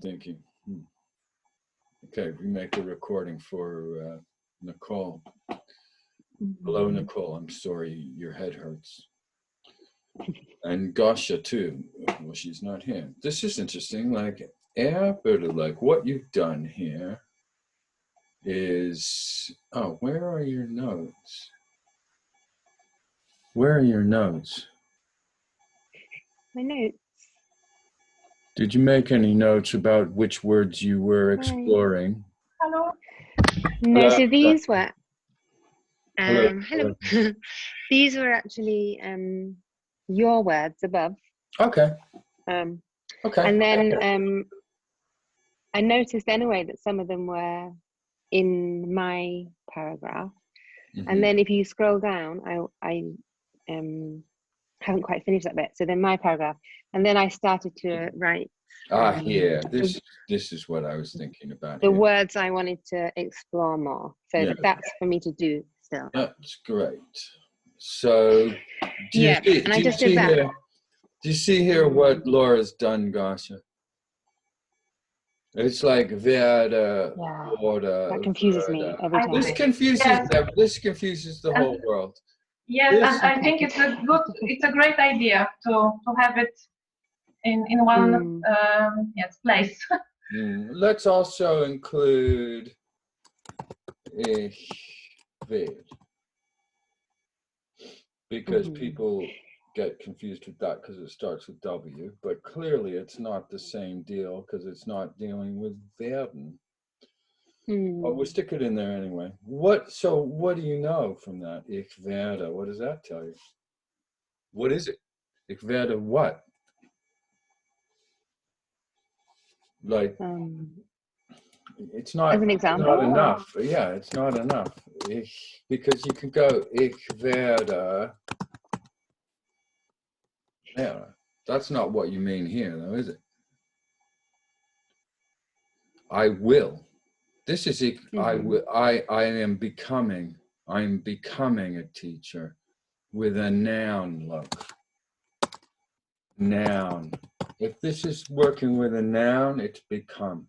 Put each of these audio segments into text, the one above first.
thinking. Okay, we make a recording for Nicole. Hello, Nicole. I'm sorry your head hurts. And Gasha too. Well, she's not here. This is interesting. Like, what you've done here is, oh, where are your notes? Where are your notes? My notes. Did you make any notes about which words you were exploring? Hello. No, Hello. so these were Hello. These were actually your words above. Okay. Okay. And then I noticed anyway that some of them were in my paragraph. Mm-hmm. And then if you scroll down, I haven't quite finished that bit. So then my paragraph, and then I started to write. Here. This is what I was thinking about. The words I wanted to explore more. So that's for me to do still. That's great. So do you see here what Laura's done, Gasha? It's like Veda, order. That confuses me every time. This confuses the whole world. Yes, and I think it's a great idea to have it in one place. Let's also include ich will, because people get confused with that because it starts with W, but clearly it's not the same deal because it's not dealing with werden. Well, we'll stick it in there anyway. So what do you know from that? Ich werde, what does that tell you? What is it? Ich werde what? Like, it's not, as an example, not enough. Yeah, it's not enough. Because you can go, ich werde. Yeah, that's not what you mean here, though, is it? I will. This is I will. I am becoming. I'm becoming a teacher with a noun look. Noun. If this is working with a noun, it's become.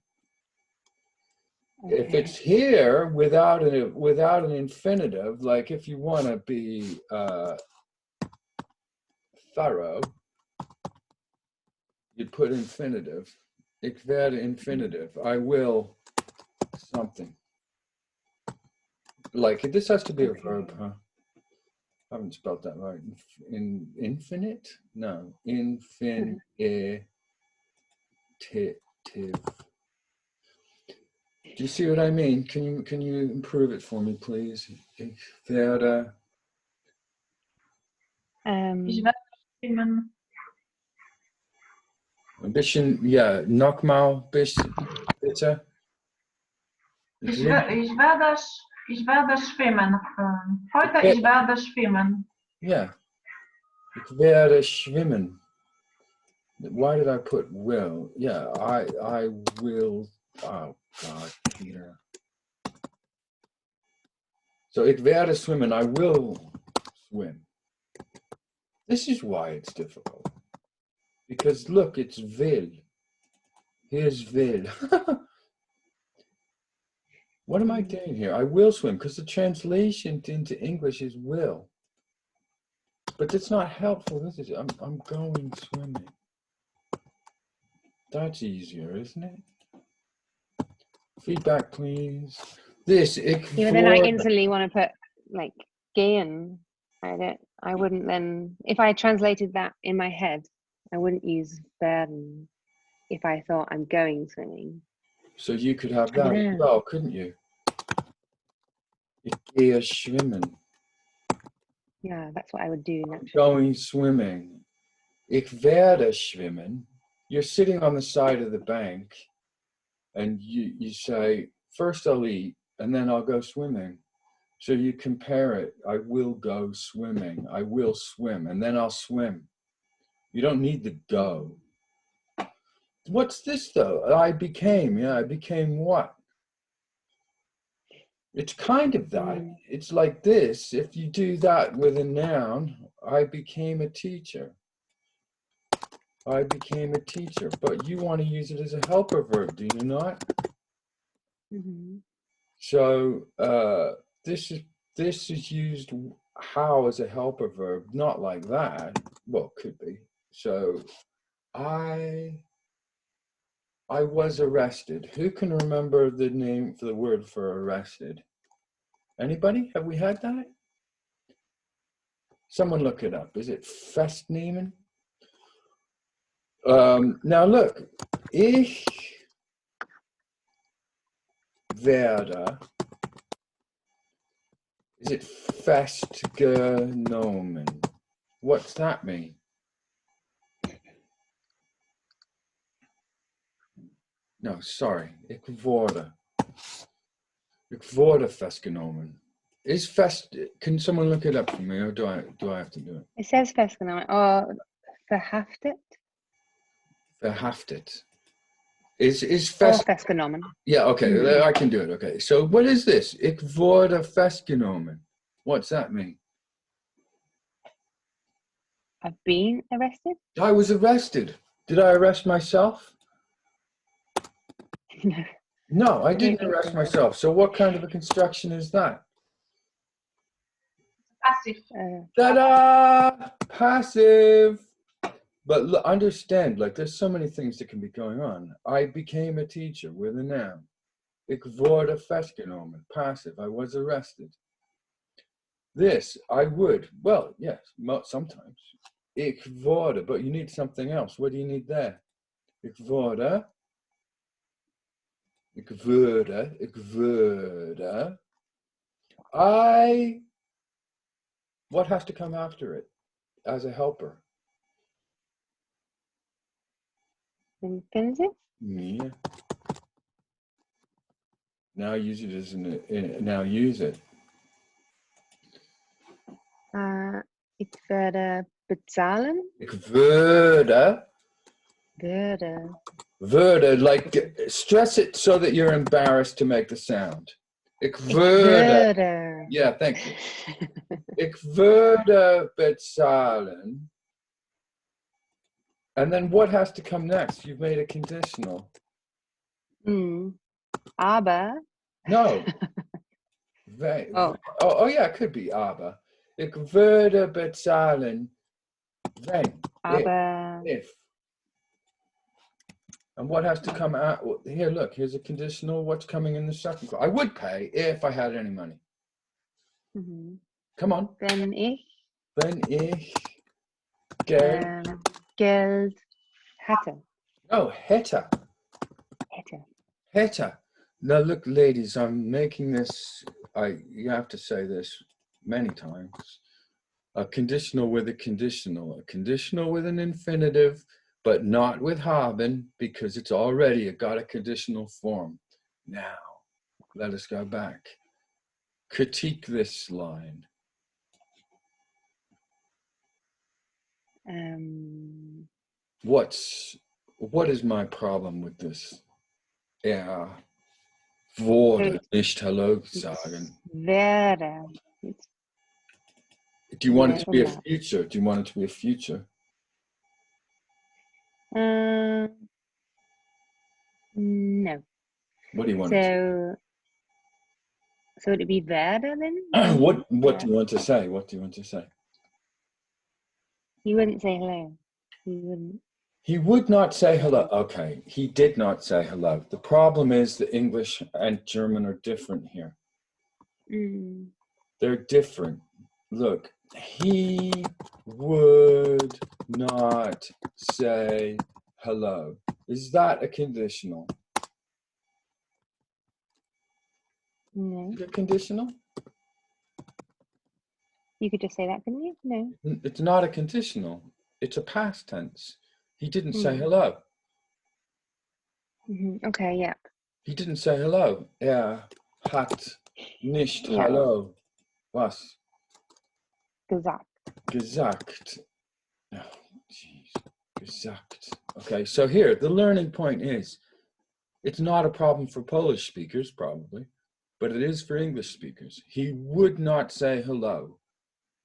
Okay. If it's here without an infinitive, like if you want to be thorough, you put infinitive. Ich werde infinitive. I will something. Like this has to be a verb, huh? I haven't spelled that right. Infinite? No. Infinitive. Do you see what I mean? Can you improve it for me, please? Ich werde. Ein bisschen, ja, nochmal bitte. Ich werde schwimmen. Heute ich werde schwimmen. Yeah. Ich werde schwimmen. Why did I put will? Yeah, I will. Oh God, Peter. So ich werde schwimmen. I will swim. This is why it's difficult. Because look, it's will. Here's will. What am I doing here? I will swim, because the translation into English is will. But that's not helpful, is it? I'm going swimming. That's easier, isn't it? Feedback, please. Then I instantly want to put like gehen. I wouldn't then, if I translated that in my head, I wouldn't use werden if I thought I'm going swimming. So you could have that as well, couldn't you? Ich gehe schwimmen. Yeah, that's what I would do naturally. Going swimming. Ich werde schwimmen. You're sitting on the side of the bank and you say, first I'll eat and then I'll go swimming. So you compare it. I will go swimming. I will swim and then I'll swim. You don't need the go. What's this though? I became what? It's kind of that. It's like this. If you do that with a noun, I became a teacher. I became a teacher. But you want to use it as a helper verb, do you not? Mm-hmm. So this is used how as a helper verb, not like that. Well, could be. So I was arrested. Who can remember the name for the word for arrested? Anybody? Have we had that? Someone look it up. Is it festnehmen? Now look, ich werde. Is it festgenommen? What's that mean? No, sorry. Ich wurde. Ich wurde festgenommen. Is fest? Can someone look it up for me, or do I have to do it? It says festgenommen or verhaftet. Verhaftet. Is Or festgenommen. Yeah, okay, I can do it. Okay, so what is this? Ich wurde festgenommen. What's that mean? I've been arrested. I was arrested. Did I arrest myself? No. No, I didn't arrest myself. So what kind of a construction is that? Passive. Ta-da! Passive. But look, understand, like there's so many things that can be going on. I became a teacher with a noun. Ich wurde festgenommen. Passive. I was arrested. This, I would. Well, yes, sometimes. Ich wurde, but you need something else. What do you need there? Ich wurde. Ich würde. Ich würde. What has to come after it as a helper? Infinitive? Yeah. Now use it as now use it. Ich werde bezahlen. Ich würde. Würde. Würde, like stress it so that you're embarrassed to make the sound. Ich würde. Würde. Yeah, thank you. Ich würde bezahlen. And then what has to come next? You've made a conditional. Aber. No. Oh yeah, it could be aber. Ich würde bezahlen. Wenn. Aber. If. And what has to come out? Here, look, here's a conditional. What's coming in the second clause? I would pay if I had any money. Mm-hmm. Come on. Wenn ich Geld. Geld hätte. Oh, hätte. Hätte. Now look, ladies, I'm making this, you have to say this many times. A conditional with a conditional with an infinitive, but not with haben, because it's already got a conditional form. Now, let us go back. Critique this line. What is my problem with this? Wurde nicht Hallo sagen. Werde. Do you want it to be a future? Do you want it to be a future? No. What do you want it to? So would it be werde then? What do you want to say? What do you want to say? He wouldn't say hello. He wouldn't. He would not say hello. Okay, he did not say hello. The problem is that English and German are different here. They're different. Look, he would not say hello. Is that a conditional? No. Is it conditional? You could just say that, couldn't you? No. It's not a conditional. It's a past tense. He didn't say hello. Okay, yeah. He didn't say hello. Hat nicht hallo. Was? Gesagt. Oh, jeez. Gesagt. Okay, so here, the learning point is, it's not a problem for Polish speakers, probably, but it is for English speakers. He would not say hello.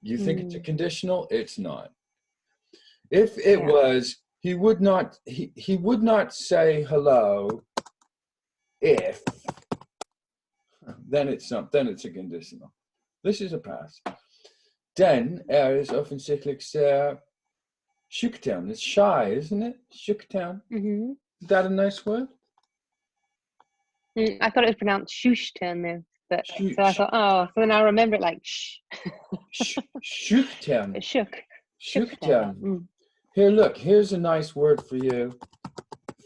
You think it's a conditional? It's not. If it was, he would not say hello if, then it's a conditional. This is a past. Den is offensichtlich sehr schüchtern. It's shy, isn't it? Schüchtern. Mm-hmm. Is that a nice word? I thought it was pronounced schüchtern though, but so I thought, oh, so then I'll remember it like shh. Schüchtern. Schüchtern. Here, look. Here's a nice word for you.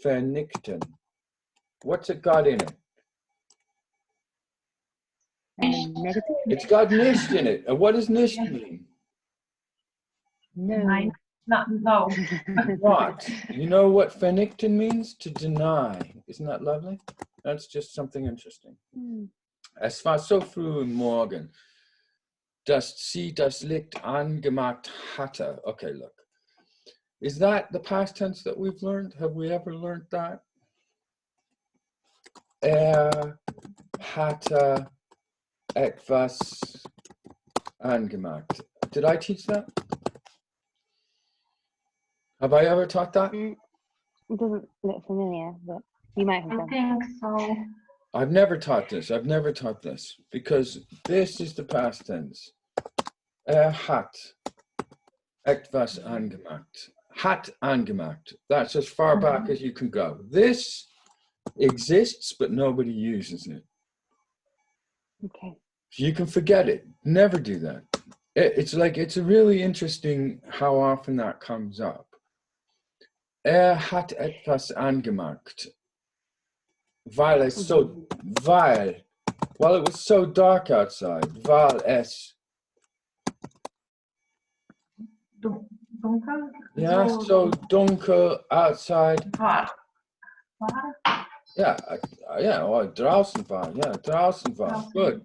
Vernichten. What's it got in it? Negative. It's got nicht in it. And what does nicht mean? No. No. What? You know what vernichten means? To deny. Isn't that lovely? That's just something interesting. Es war so früh im Morgen, dass sie das Licht angemacht hatte. Okay, look. Is that the past tense that we've learned? Have we ever learned that? Hatte etwas angemacht. Did I teach that? Have I ever taught that? It doesn't look familiar, but you might have done. I think so. I've never taught this. I've never taught this because this is the past tense. Hat etwas angemacht. Hat angemacht. That's as far back as you can go. This exists, but nobody uses it. Okay. You can forget it. Never do that. It's really interesting how often that comes up. Hat etwas angemacht. While it was so dark outside. Weil es. Dunkel? Yeah, so dunkel outside. War. Yeah, oh, draußen war. Yeah, draußen war. Good.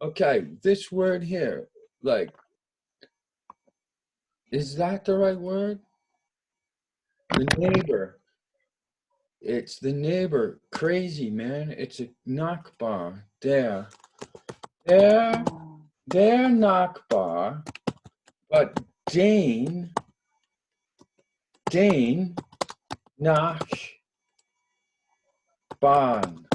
Okay, this word here, like, is that the right word? The neighbor. It's the neighbor. Crazy, man. It's a Nachbar. Der Nachbar. But den Nachbarn.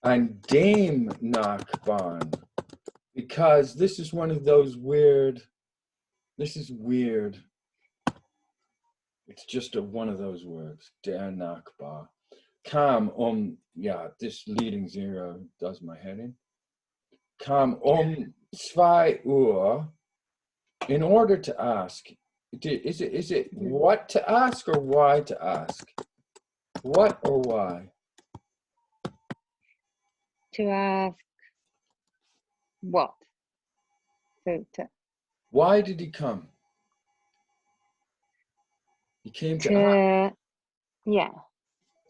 And dem Nachbarn. Because this is one of those weird, this is weird. It's just one of those words. Der Nachbar. Kam yeah, this leading zero does my head in. Kam 2 Uhr. In order to ask, is it what to ask or why to ask? What or why? To ask what? So Why did he come? He came to ask. Yeah.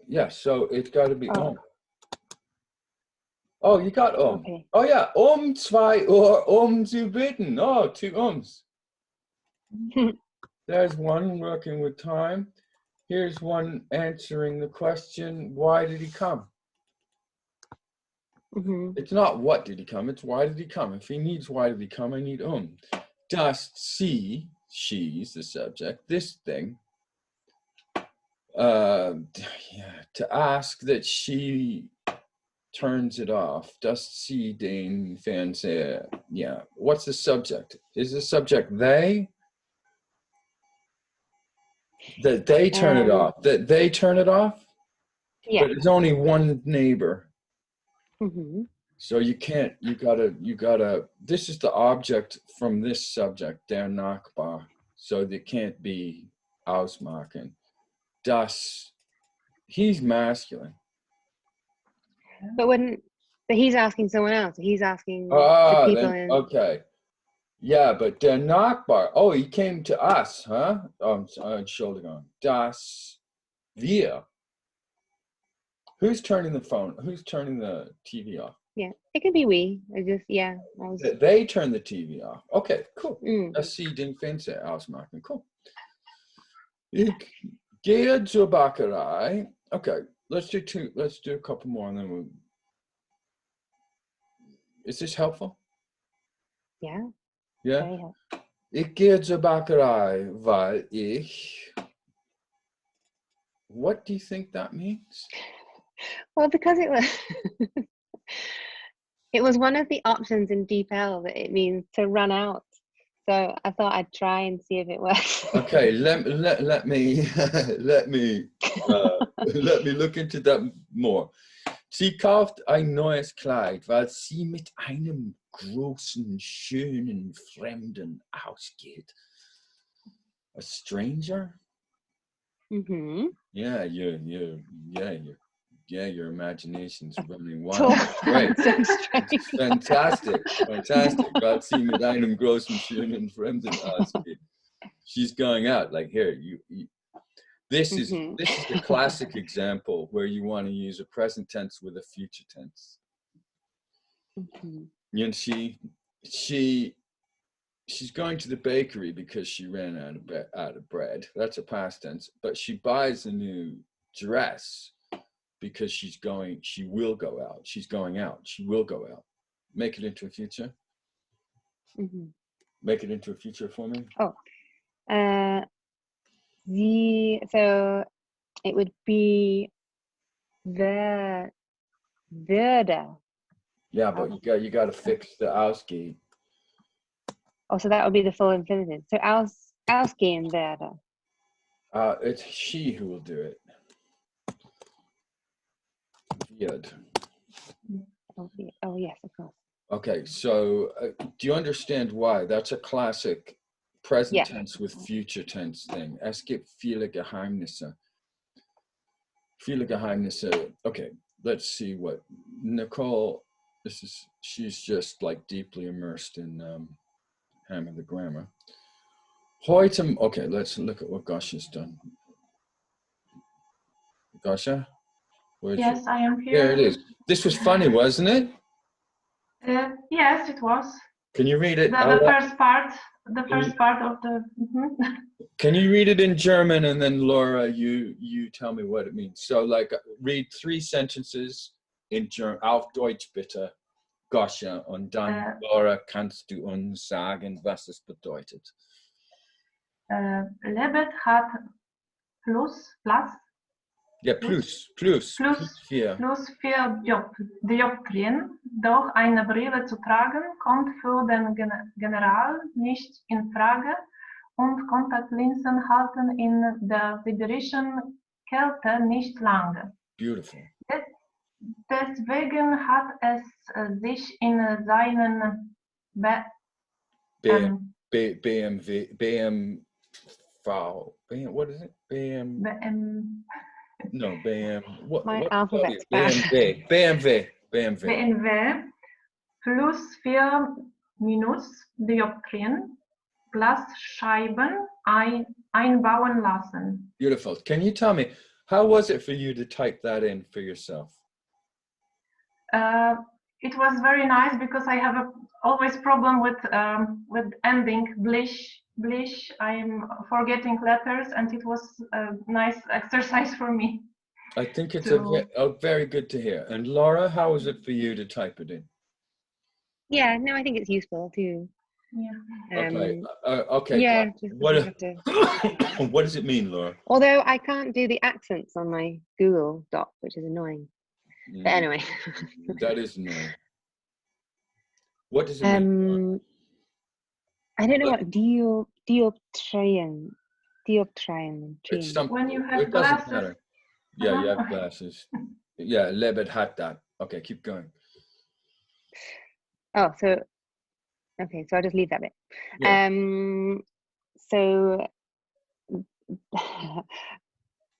Yeah, so it's got to be Oh, you got Okay. Oh yeah, 2 Uhr zu bitten. Oh, 2 ums. There's one working with time. Here's one answering the question, why did he come? It's not what did he come, it's why did he come. If he needs why did he come, I need Das sie, she's the subject, this thing. To ask that she turns it off. Das sie den Fernseher. Yeah. What's the subject? Is the subject they? That they turn it off. That they turn it off? Yeah. But it's only one neighbor. So you can't, you gotta, this is the object from this subject, der Nachbar. So there can't be ausmachen. Das, he's masculine. But he's asking someone else. He's asking the people then, in. Okay. Yeah, but der Nachbar, oh, he came to us, huh? Entschuldigung. Das wir. Who's turning the phone? Who's turning the TV off? Yeah, it could be we. They turn the TV off. Okay, cool. Das sie den Fernseher ausmachen. Cool. Ich gehe zur Bäckerei. Okay, let's do a couple more and then we'll. Is this helpful? Yeah. Yeah. Ich gehe zur Bäckerei, weil ich What do you think that means? Well, because it was one of the options in DeepL that it means to run out. So I thought I'd try and see if it works. Okay, let me let me look into that more. Sie kauft ein neues Kleid, weil sie mit einem großen, schönen Fremden ausgeht. A stranger? Mm-hmm. Yeah, your imagination's running wild. Great. It's fantastic. Weil sie mit einem großen, schönen Fremden ausgeht. She's going out, like, here, this is the classic example where you want to use a present tense with a future tense. And she's going to the bakery because she ran out of bread. That's a past tense. But she buys a new dress because she will go out. She's going out. She will go out. Make it into a future. Make it into a future for me. Oh, so it would be würde. Yeah, but you got to fix the ausgeht. Oh, so that would be the full infinitive. So ausgehen würde. It's she who will do it. Wird. Oh, yes, of course. Okay, so do you understand why? That's a classic present tense with future tense thing. Es gibt viele Geheimnisse. Viele Geheimnisse. Okay, let's see what Nicole, she's just like deeply immersed in Hammer the Grammar. Heute, okay, let's look at what Gosha's done. Gosha? Yes, I am here. There it is. This was funny, wasn't it? Yes, it was. Can you read it? The first part of the. Can you read it in German, and then Laura, you tell me what it means. So, like, read 3 sentences in German. Auf Deutsch bitte, Gosha, und dann Laura, kannst du uns sagen, was es bedeutet? Lebet hat plus. Ja, plus 4. Plus 4 Dioptrien. Doch eine Brille zu tragen kommt für den General nicht in Frage und Kontaktlinsen halten in der sibirischen Kälte nicht lange. Beautiful. Deswegen hat es sich in seinen what is it? No, My alphabet's BMW plus 4 minus Dioptrien Glasscheiben einbauen lassen. Beautiful. Can you tell me, how was it for you to type that in for yourself? It was very nice because I have always problem with ending blish. I'm forgetting letters, and it was a nice exercise for me. I think it's very good to hear. And Laura, how was it for you to type it in? Yeah, no, I think it's useful too. Yeah. Okay. Yeah. What does it mean, Laura? Although I can't do the accents on my Google Doc, which is annoying. But anyway. That is annoying. What does it mean? I don't know what dioptrien. It's something. When you have it glasses. doesn't matter. Yeah, you have glasses. Yeah, Lebed hat that. Okay, keep going. Oh, so okay, so I'll just leave that bit. Yeah. So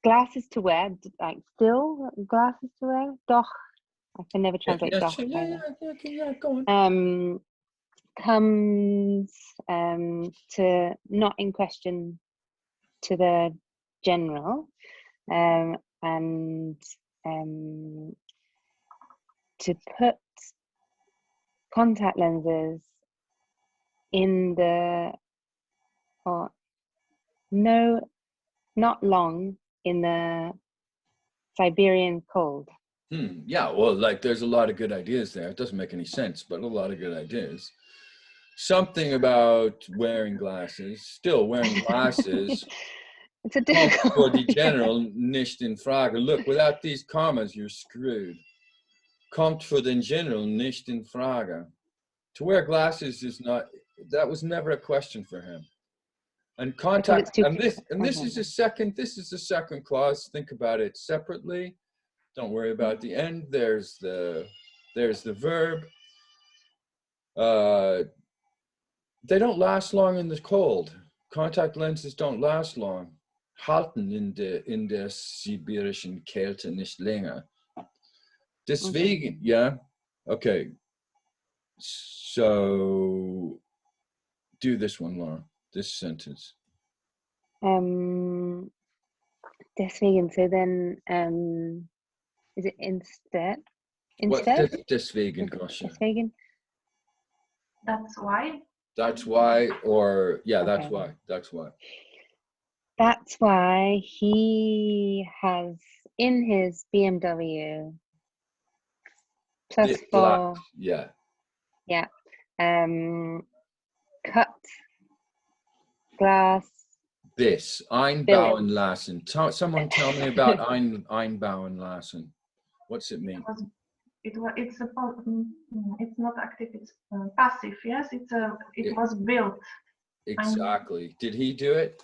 glasses to wear, like still glasses to wear. Doch, I can never translate doch. Yeah, go on. Comes to not in question to the general, and to put contact lenses in the, or no, not long in the Siberian cold. Yeah, well, like there's a lot of good ideas there. It doesn't make any sense, but a lot of good ideas. Something about wearing glasses, still wearing glasses It's a Kommt difficult für die General nicht in Frage. Look, without these commas, you're screwed. Kommt für den General nicht in Frage. To wear glasses is not, that was never a question for him. And contact, and this is the second clause. Think about it separately. Don't worry about the end. There's the verb. They don't last long in the cold. Contact lenses don't last long. Halten in der sibirischen Kälte nicht länger. Deswegen, yeah. Okay. So do this one, Laura. This sentence. Deswegen. So then, is it instead? Instead? What's deswegen, Gosha? Deswegen. That's why. That's why, or yeah, that's Okay. why. That's why. That's why he has in his BMW plus It 4. black, yeah. Yeah. Cut glass. This einbauen lassen. Someone tell me about einbauen lassen. What's it mean? It's not active. It's passive. Yes, it was built. Exactly. Did he do it?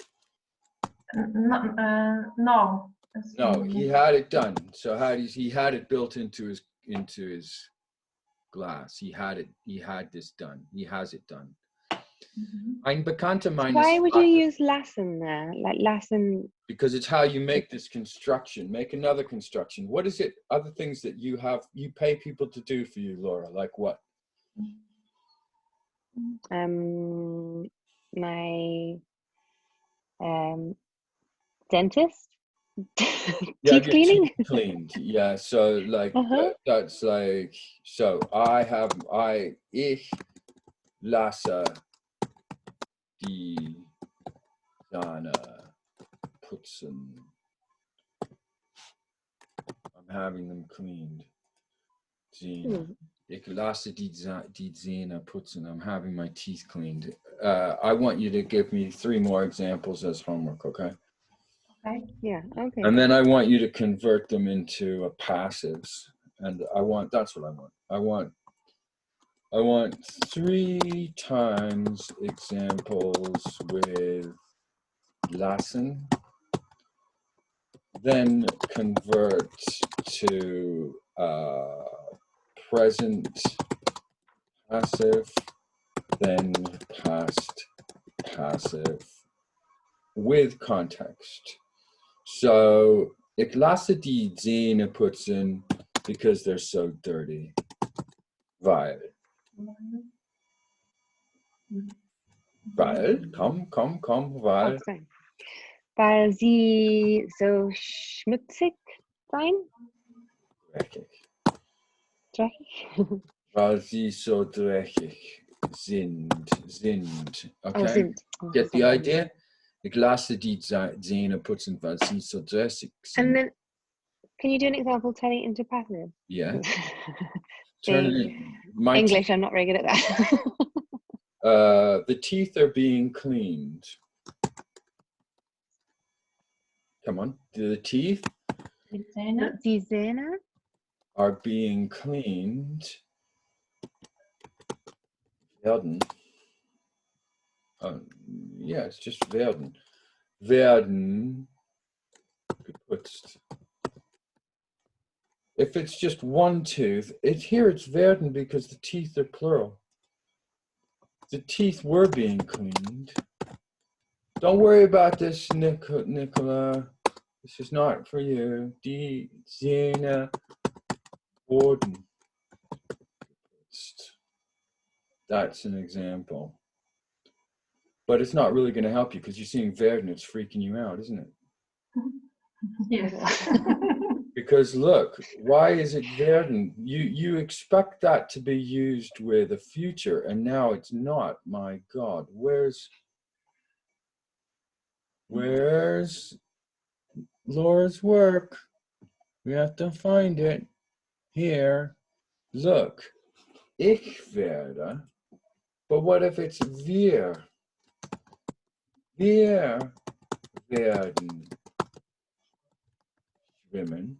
No. No, he had it done. So he had it built into his glass. He had this done. He has it done. Ein Bekannter meines Why would you use lassen there? Like lassen? Because it's how you make this construction. Make another construction. What is it? Other things that you pay people to do for you, Laura? Like what? My dentist. Yeah, Teeth cleaning. teeth cleaned. Yeah. So like that's like ich lasse die Zähne putzen. I'm having them cleaned. Ich lasse die Zähne putzen. I'm having my teeth cleaned. I want you to give me 3 more examples as homework, okay? Okay. Yeah, okay. And then I want you to convert them into a passives. And that's what I want. I want 3 times examples with lassen, then convert to present passive, then past passive with context. So, ich lasse die Zähne putzen because they're so dirty. Weil, komm, weil. Okay. Weil sie so schmutzig sein? Dreckig? Weil sie so dreckig sind. Okay? Oh, sind. Get the idea? Ich lasse die Zähne putzen, weil sie so dreckig sind. And then, can you do an example turning it into passive? Yeah. English, I'm not very good at that. The teeth are being cleaned. Come on. The teeth Die Zähne are being cleaned. Werden. Yeah, it's just werden. Werden geputzt. If it's just one tooth, here it's werden because the teeth are plural. The teeth were being cleaned. Don't worry about this, Nicola. This is not for you. Die Zähne wurden geputzt. That's an example. But it's not really going to help you because you're seeing werden, it's freaking you out, isn't it? Yes. Because look, why is it werden? You expect that to be used with a future, and now it's not. My God, where's Laura's work? We have to find it. Here, look, ich werde. But what if it's wir? Wir werden schwimmen.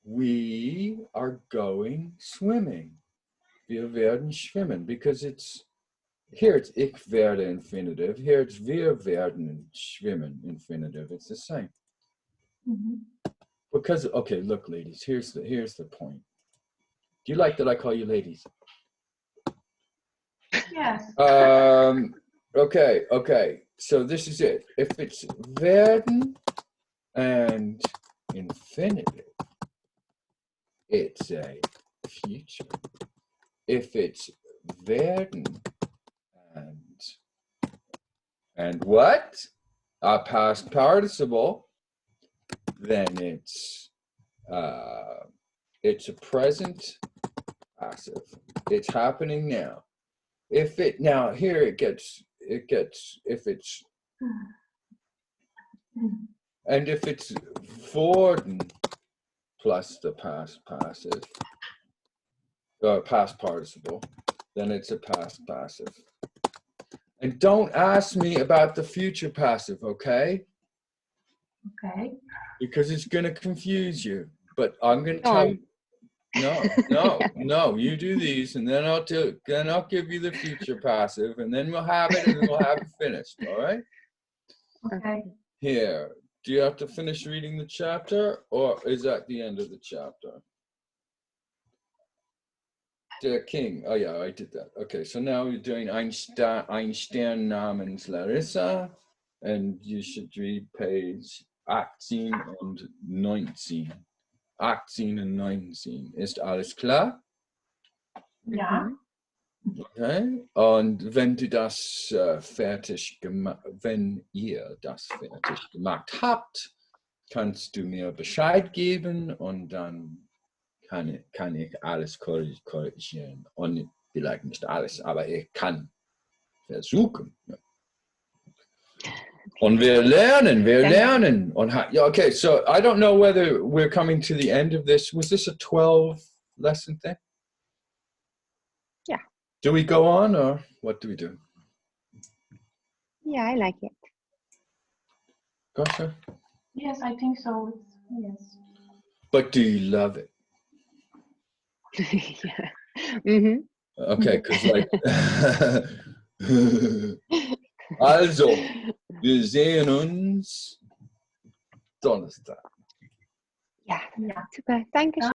We are going swimming. Wir werden schwimmen, because it's here it's ich werde infinitive, here it's wir werden schwimmen infinitive. It's the same. Because okay, look, ladies, here's the point. Do you like that I call you ladies? Yes. Okay. So this is it. If it's werden and infinitive, it's a future. If it's werden and what? A past participle, then it's a present passive. It's happening now. If it now here it gets if it's and if it's worden plus the past passive or past participle, then it's a past passive. And don't ask me about the future passive, okay? Okay. Because it's going to confuse you. But I'm going to tell you. No. You do these, and then I'll give you the future passive, and then we'll have it, and we'll have it finished. All right? Okay. Here. Do you have to finish reading the chapter, or is that the end of the chapter? Der King. Oh yeah, I did that. Okay, so now we're doing Ein Stern namens Larissa, and you should read page 18 und 19. 18 und 19. Ist alles klar? Ja. Okay. Und wenn ihr das fertig gemacht habt, kannst du mir Bescheid geben, und dann kann ich alles korrigieren. Und vielleicht nicht alles, aber ich kann versuchen. Und wir lernen. Und okay, so I don't know whether we're coming to the end of this. Was this a 12 lesson thing? Yeah. Do we go on, or what do we do? Yeah, I like it. Gotcha. Yes, I think so. Yes. But do you love it? Yeah. Mm-hmm. Okay, because like also, wir sehen uns Donnerstag. Ja, super. Danke schön.